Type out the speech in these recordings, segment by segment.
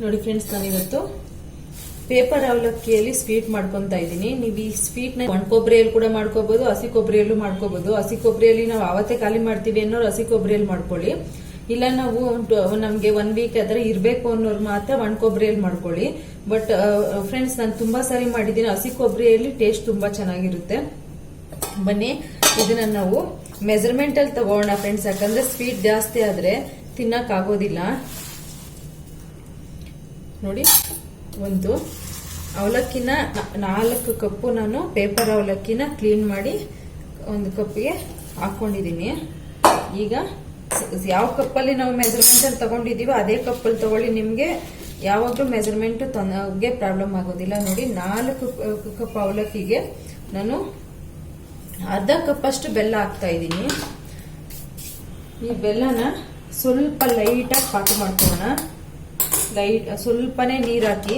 ನೋಡಿ ಫ್ರೆಂಡ್ಸ್, ನಾನಿವತ್ತು paper ಅವಲಕ್ಕಿಯಲ್ಲಿ sweet ಮಾಡ್ಕೊಂತ ಇದ್ದೀನಿ. ನೀವು ಈ ಸ್ವೀಟ್ ನ ಒಣ ಕೊಬ್ಬರಿಯಲ್ಲಿ ಕೂಡ ಮಾಡ್ಕೋಬಹುದು, ಹಸಿ ಕೊಬ್ಬರಿಯಲ್ಲೂ ಮಾಡ್ಕೋಬಹುದು. ಹಸಿ ಕೊಬ್ಬರಿಯಲ್ಲಿ ನಾವು ಅವತ್ತೇ ಖಾಲಿ ಮಾಡ್ತೀವಿ ಅನ್ನೋರು ಹಸಿ ಕೊಬ್ಬರಿಯಲ್ಲಿ ಮಾಡ್ಕೊಳ್ಳಿ. ಇಲ್ಲ ನಾವು ನಮ್ಗೆ 1 ವೀಕ್ ಆದ್ರೆ ಇರ್ಬೇಕು ಅನ್ನೋರು ಮಾತ್ರ ಒಣ ಕೊಬ್ಬರಿಯಲ್ಲಿ ಮಾಡ್ಕೊಳ್ಳಿ. ಬಟ್ ಫ್ರೆಂಡ್ಸ್, ನಾನು ತುಂಬಾ ಸಾರಿ ಮಾಡಿದ್ದೀನಿ, ಹಸಿ ಕೊಬ್ಬರಿಯಲ್ಲಿ ಟೇಸ್ಟ್ ತುಂಬಾ ಚೆನ್ನಾಗಿರುತ್ತೆ. ಬನ್ನಿ ಇದನ್ನ ನಾವು ಮೆಜರ್ಮೆಂಟ್ ಅಲ್ಲಿ ತಗೋಣ ಫ್ರೆಂಡ್ಸ್, ಯಾಕಂದ್ರೆ ಸ್ವೀಟ್ ಜಾಸ್ತಿ ಆದ್ರೆ ತಿನ್ನಕ್ ಆಗೋದಿಲ್ಲ. ನೋಡಿ, ಒಂದು ಅವಲಕ್ಕಿನ 4 ಕಪ್ಪು ನಾನು ಪೇಪರ್ ಅವಲಕ್ಕಿನ ಕ್ಲೀನ್ ಮಾಡಿ ಒಂದು ಕಪ್ಪಿಗೆ ಹಾಕೊಂಡಿದೀನಿ. ಈಗ ಯಾವ ಕಪ್ಪಲ್ಲಿ ನಾವು ಮೆಜರ್ಮೆಂಟ್ ಅಲ್ಲಿ ತಗೊಂಡಿದೀವೋ ಅದೇ ಕಪ್ಪಲ್ಲಿ ತಗೊಳ್ಳಿ. ನಿಮ್ಗೆ ಯಾವಾಗ್ಲೂ ಮೆಜರ್ಮೆಂಟ್ ಗೆ ಪ್ರಾಬ್ಲಮ್ ಆಗೋದಿಲ್ಲ. ನೋಡಿ, 4 ಕಪ್ ಅವಲಕ್ಕಿಗೆ ನಾನು ಅರ್ಧ ಕಪ್ಪಷ್ಟು ಬೆಲ್ಲ ಹಾಕ್ತಾ ಇದ್ದೀನಿ. ಈ ಬೆಲ್ಲನ ಸ್ವಲ್ಪ ಲೈಟಾಗಿ ಪಾಕ ಮಾಡ್ಕೊಳ್ಳೋಣ. ಸ್ವಲ್ಪನೇ ನೀರ್ ಹಾಕಿ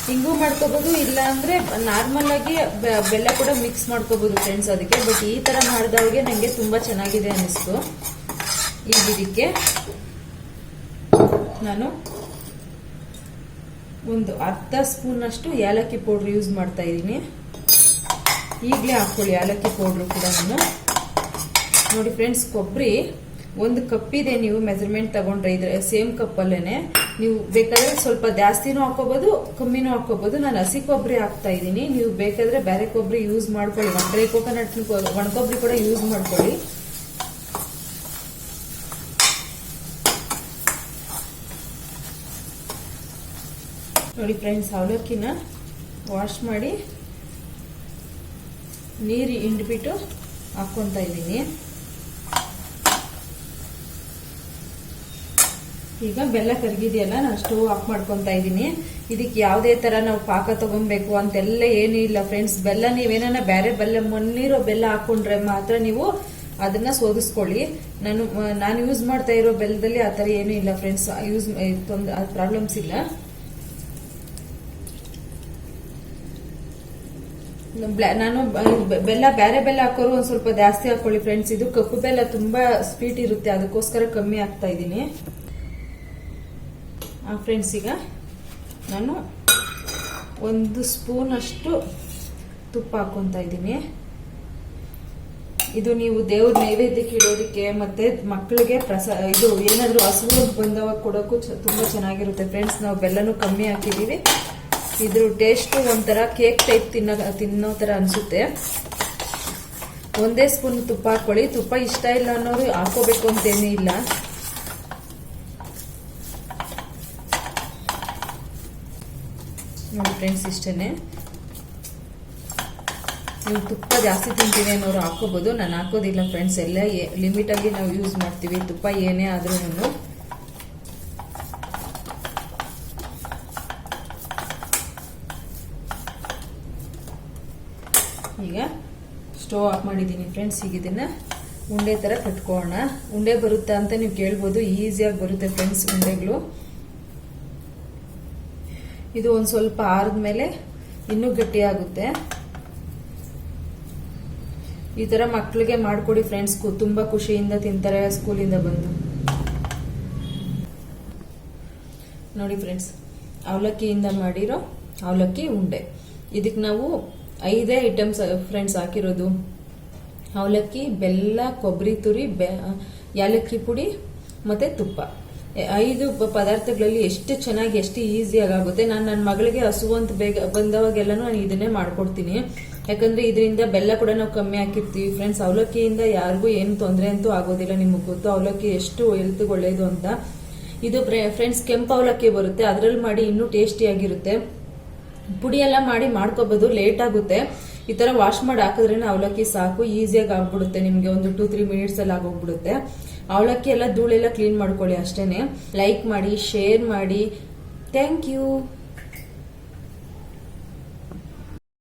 ಹಿಂಗೂ ಮಾಡ್ಕೋಬಹುದು, ಇಲ್ಲ ಅಂದ್ರೆ ನಾರ್ಮಲ್ ಆಗಿ ಬೆಲ್ಲ ಕೂಡ ಮಿಕ್ಸ್ ಮಾಡ್ಕೋಬಹುದು ಫ್ರೆಂಡ್ಸ್ ಅದಕ್ಕೆ. ಬಟ್ ಈ ತರ ಮಾಡಿದವ್ರಿಗೆ ನಂಗೆ ತುಂಬಾ ಚೆನ್ನಾಗಿದೆ ಅನಿಸ್ತು. ಈಗ ಇದಕ್ಕೆ ನಾನು ಒಂದು ಅರ್ಧ ಸ್ಪೂನ್ ಅಷ್ಟು ಏಲಕ್ಕಿ ಪೌಡರ್ ಯೂಸ್ ಮಾಡ್ತಾ ಇದ್ದೀನಿ. ಈಗಲೇ ಹಾಕೊಳ್ಳಿ ಏಲಕ್ಕಿ ಪೌಡರ್ ಕೂಡ. ನಾನು ನೋಡಿ ಫ್ರೆಂಡ್ಸ್, ಕೊಬ್ಬರಿ 1 ಕಪ್ ಇದೆ. ನೀವು ಮೆಜರ್ಮೆಂಟ್ ತಗೊಂಡ್ರೆ ಇದ್ರೆ ಸೇಮ್ ಕಪ್ ಅಲ್ಲೇನೆ ನೀವು ಬೇಕಾದ್ರೆ ಸ್ವಲ್ಪ ಜಾಸ್ತಿನೂ ಹಾಕೋಬಹುದು, ಕಮ್ಮಿನೂ ಹಾಕೋಬಹುದು. ನಾನು ಹಸಿ ಕೊಬ್ಬರಿ ಹಾಕ್ತಾ ಇದ್ದೀನಿ. ನೀವು ಬೇಕಾದ್ರೆ ಬೇರೆ ಕೊಬ್ಬರಿ ಯೂಸ್ ಮಾಡ್ಕೊಳ್ಳಿ, ಡ್ರೈ ಕೋಕೋನಟ್ ಒಣ ಕೊಬ್ಬರಿ ಕೂಡ ಯೂಸ್ ಮಾಡ್ಕೊಳ್ಳಿ. ನೋಡಿ ಫ್ರೆಂಡ್ಸ್, ಅವಲಕ್ಕಿನ ವಾಶ್ ಮಾಡಿ ನೀರು ಹಿಂಡ್ಬಿಟ್ಟು ಹಾಕೊಂತ ಇದ್ದೀನಿ. ಈಗ ಬೆಲ್ಲ ಕರಗಿದೆಯಲ್ಲ, ನಾನು ಸ್ಟವ್ ಆಫ್ ಮಾಡ್ಕೊಂತ ಇದ್ದೀನಿ. ಇದಕ್ಕೆ ಯಾವುದೇ ತರ ನಾವು ಪಾಕ ತಗೊಬೇಕು ಅಂತೆಲ್ಲ ಏನೂ ಇಲ್ಲ ಫ್ರೆಂಡ್ಸ್. ಬೆಲ್ಲ ನೀವೇನ ಬೇರೆ ಬೆಲ್ಲ ಮಣ್ಣಿರೋ ಬೆಲ್ಲ ಹಾಕೊಂಡ್ರೆ ಮಾತ್ರ ನೀವು ಅದನ್ನ ಸೋದಿಸ್ಕೊಳ್ಳಿ. ನಾನು ಯೂಸ್ ಮಾಡ್ತಾ ಇರೋ ಬೆಲ್ಲದಲ್ಲಿ ಆ ತರ ಏನೂ ಇಲ್ಲ ಫ್ರೆಂಡ್ಸ್. ಪ್ರಾಬ್ಲಮ್ಸ್ ಇಲ್ಲ. ನಾನು ಬೆಲ್ಲ ಬೇರೆ ಬೆಲ್ಲ ಹಾಕೋರು ಒಂದ್ ಸ್ವಲ್ಪ ಜಾಸ್ತಿ ಹಾಕೊಳ್ಳಿ ಫ್ರೆಂಡ್ಸ್. ಇದು ಕಪ್ಪು ಬೆಲ್ಲ ತುಂಬಾ ಸ್ವೀಟ್ ಇರುತ್ತೆ, ಅದಕ್ಕೋಸ್ಕರ ಕಮ್ಮಿ ಹಾಕ್ತಾ ಇದ್ದೀನಿ ಫ್ರೆಂಡ್ಸ್. ಈಗ ನಾನು 1 ಸ್ಪೂನ್ ಅಷ್ಟು ತುಪ್ಪ ಹಾಕೊಂತ ಇದ್ದೀನಿ. ಇದು ನೀವು ದೇವ್ರ ನೈವೇದ್ಯಕ್ಕೆ ಇಡೋದಕ್ಕೆ ಮತ್ತೆ ಮಕ್ಕಳಿಗೆ ಇದು ಏನಾದ್ರು ಹಸುವು ಬಂದವಾಗ ಕೊಡೋಕ್ಕೂ ತುಂಬಾ ಚೆನ್ನಾಗಿರುತ್ತೆ ಫ್ರೆಂಡ್ಸ್. ನಾವು ಬೆಲ್ಲನೂ ಕಮ್ಮಿ ಹಾಕಿದೀವಿ. ಇದ್ರ ಟೇಸ್ಟ್ ಒಂಥರ ಕೇಕ್ ಟೈಪ್ ತಿನ್ನೋ ತರ ಅನ್ಸುತ್ತೆ. 1 ಸ್ಪೂನ್ ತುಪ್ಪ ಹಾಕೊಳ್ಳಿ. ತುಪ್ಪ ಇಷ್ಟ ಇಲ್ಲ ಅನ್ನೋರು ಹಾಕೋಬೇಕು ಅಂತೇನೂ ಇಲ್ಲ. ನೋಡಿ ಫ್ರೆಂಡ್ಸ್, ಇಷ್ಟೇನೆ. ನೀವು ತುಪ್ಪ ಜಾಸ್ತಿ ತಿಂತೀವಿ ಅನ್ನೋರು ಹಾಕೋಬಹುದು, ನಾನು ಹಾಕೋದಿಲ್ಲ ಫ್ರೆಂಡ್ಸ್. ಎಲ್ಲ ಲಿಮಿಟ್ ಆಗಿ ನಾವು ಯೂಸ್ ಮಾಡ್ತೀವಿ ತುಪ್ಪ ಏನೇ ಆದ್ರೂ. ಈಗ ಸ್ಟವ್ ಆಫ್ ಮಾಡಿದ್ದೀನಿ ಫ್ರೆಂಡ್ಸ್. ಈಗ ಇದನ್ನ ಉಂಡೆ ತರ ಕಟ್ಕೊಳ್ಳೋಣ. ಉಂಡೆ ಬರುತ್ತಾ ಅಂತ ನೀವು ಕೇಳ್ಬೋದು, ಈಸಿಯಾಗಿ ಬರುತ್ತೆ ಫ್ರೆಂಡ್ಸ್ ಉಂಡೆಗಳು. ಇದು ಒಂದ್ ಸ್ವಲ್ಪ ಆರಿದ್ಮೇಲೆ ಇನ್ನೂ ಗಟ್ಟಿ ಆಗುತ್ತೆ. ಈ ತರ ಮಕ್ಕಳಿಗೆ ಮಾಡ್ಕೊಡಿ ಫ್ರೆಂಡ್ಸ್, ತುಂಬಾ ಖುಷಿಯಿಂದ ತಿಂತಾರೆ ಸ್ಕೂಲಿಂದ ಬಂದು. ನೋಡಿ ಫ್ರೆಂಡ್ಸ್, ಅವಲಕ್ಕಿಯಿಂದ ಮಾಡಿರೋ ಅವಲಕ್ಕಿ ಉಂಡೆ. ಇದಕ್ಕೆ ನಾವು 5 ಐಟಮ್ಸ್ ಫ್ರೆಂಡ್ಸ್ ಹಾಕಿರೋದು. ಅವಲಕ್ಕಿ, ಬೆಲ್ಲ, ಕೊಬ್ಬರಿ ತುರಿ, ಏಲಕ್ಕಿ ಪುಡಿ ಮತ್ತೆ ತುಪ್ಪ. 5 ಪದಾರ್ಥಗಳಲ್ಲಿ ಎಷ್ಟು ಚೆನ್ನಾಗಿ ಎಷ್ಟು ಈಸಿಯಾಗಿ ಆಗುತ್ತೆ. ನಾನು ನನ್ನ ಮಗಳಿಗೆ ಹಸು ಅಂತ ಬೇಗ ಬಂದವಾಗೆಲ್ಲನೂ ನಾನು ಇದನ್ನೇ ಮಾಡ್ಕೊಡ್ತೀನಿ. ಯಾಕಂದ್ರೆ ಇದರಿಂದ ಬೆಲ್ಲ ಕೂಡ ನಾವು ಕಮ್ಮಿ ಹಾಕಿರ್ತೀವಿ ಫ್ರೆಂಡ್ಸ್. ಅವಲಕ್ಕಿಯಿಂದ ಯಾರಿಗೂ ಏನು ತೊಂದರೆ ಅಂತೂ ಆಗೋದಿಲ್ಲ. ನಿಮಗೆ ಗೊತ್ತು ಅವಲಕ್ಕಿ ಎಷ್ಟು ಹೆಲ್ತ್ ಒಳ್ಳೇದು ಅಂತ. ಇದು ಫ್ರೆಂಡ್ಸ್ ಕೆಂಪು ಅವಲಕ್ಕಿ ಬರುತ್ತೆ, ಅದ್ರಲ್ಲಿ ಮಾಡಿ ಇನ್ನೂ ಟೇಸ್ಟಿ ಆಗಿರುತ್ತೆ. ಪುಡಿ ಎಲ್ಲ ಮಾಡಿ ಮಾಡ್ಕೋಬಹುದು, ಲೇಟ್ ಆಗುತ್ತೆ. ಈ ತರ ವಾಶ್ ಮಾಡಿ ಹಾಕಿದ್ರೆ ಅವಲಕ್ಕಿ ಸಾಕು, ಈಸಿಯಾಗಿ ಆಗ್ಬಿಡುತ್ತೆ. ನಿಮ್ಗೆ ಒಂದು 2-3 ಮಿನಿಟ್ಸ್ ಅಲ್ಲಿ ಆಗೋಗ್ಬಿಡುತ್ತೆ. ಅವಲಕ್ಕಿ ಎಲ್ಲ ಧೂಳೆಲ್ಲ ಕ್ಲೀನ್ ಮಾಡ್ಕೊಳ್ಳಿ ಅಷ್ಟೇನೆ. ಲೈಕ್ ಮಾಡಿ, ಶೇರ್ ಮಾಡಿ. Thank you.